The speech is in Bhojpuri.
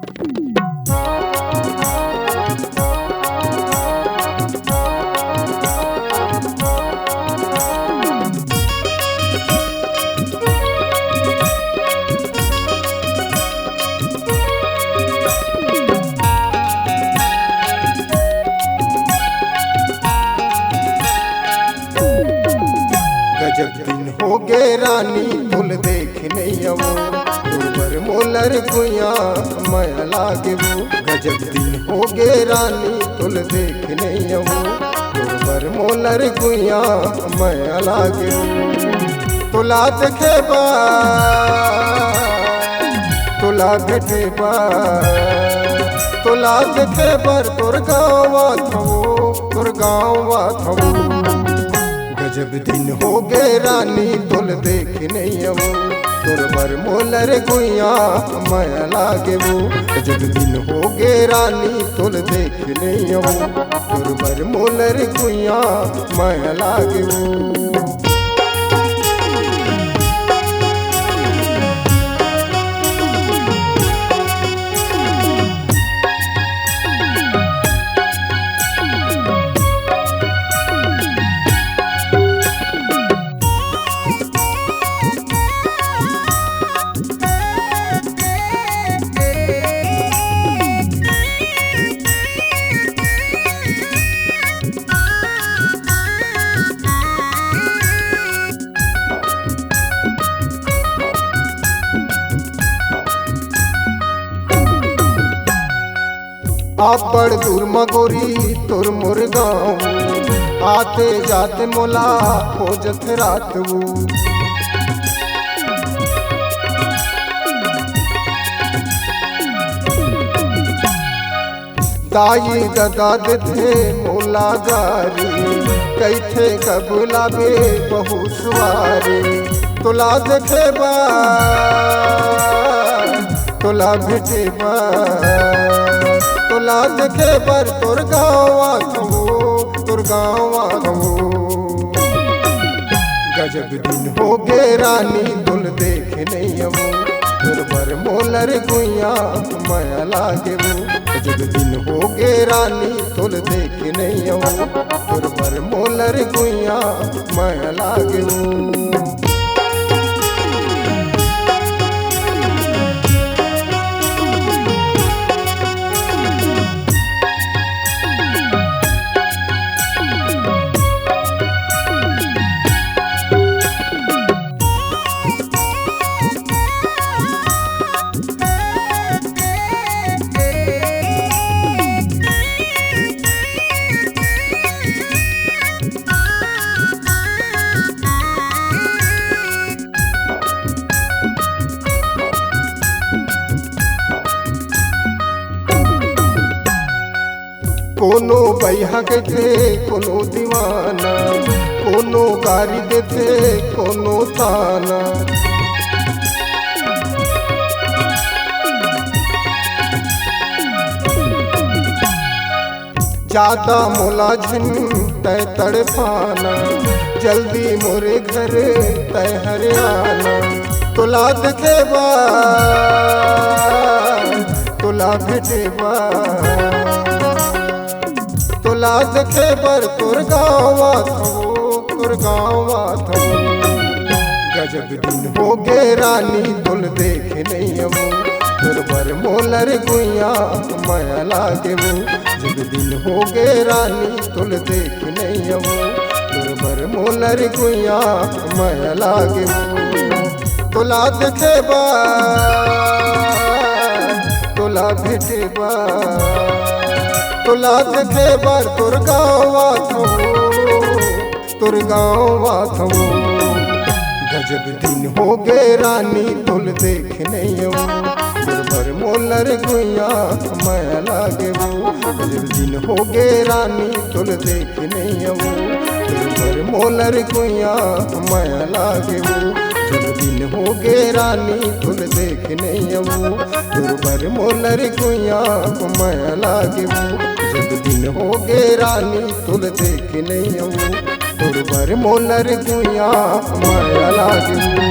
गजब दिन हो गए रानी तुल देखने आवो तुर मोलर गुया माया लागे वो। गजब दिन हो गए रानी तुल देखने आवो तुर मोलर गुया माया लागे वो। तुला देखे बा तुला देखे बा तुला देखे बर तुर गावा थवो तुर गावा थवो। गजब दिन हो गए रानी तुल देखने आवो तुर मोलर गुया माया लागे वो। गजब दिन हो गए रानी तुल देखने आवो तुर मोलर गुया माया लागे वो। आप बड़ दूर मगोरी तुर मुरगांव आते जाते मोला खोजत रात वो। दाई ददा थे मोला गारी कैथे कबूला बे बहु सुवारी। तुला देखे बा तुला भेटे बा तुला देखे बर तुर गावा थवो तुर गावा थवो। गजब दिन हो गए रानी तुल देखने आवो तुर मोलर गुया माया लागे वो। गजब दिन हो गए रानी तुल देखने आवो तुर मोलर गुया माया लागे वो। कोनो बैहा के थे कोनो दीवाना कोनो गारी देते कोनो ताना। ज्यादा मोला झिन तय तड़पाना जल्दी मोरे घर तय हरियाणा। तुला देखे बा तुला भेटे बा तुला देखे बर तुर गावा थवो तुर गावा थवो। गजब दिन हो गए रानी तुल देखने आवो तुर मोलर गुया माया लागे वो। गजब दिन हो गए रानी तुल देखने आवो तुर मोलर गुया माया लागे वो। तुला देखे बा तुला भेटे बा तुला देखे बर तुर गावा थवो तुर गावा थवो। गजब दिन हो गए रानी तुल देखने आवो तुर मोलर गुया माया लागे वो। गजब दिन हो गए रानी तुल देखने आवो तुर मोलर गुया माया लागे वो। गजब दिन हो गए रानी तुल देखने आवो तुर मोलर गुया माया लागे वो। जब दिन हो गए रानी तुल देखने आवो तुर मोलर गुया माया लागे वो।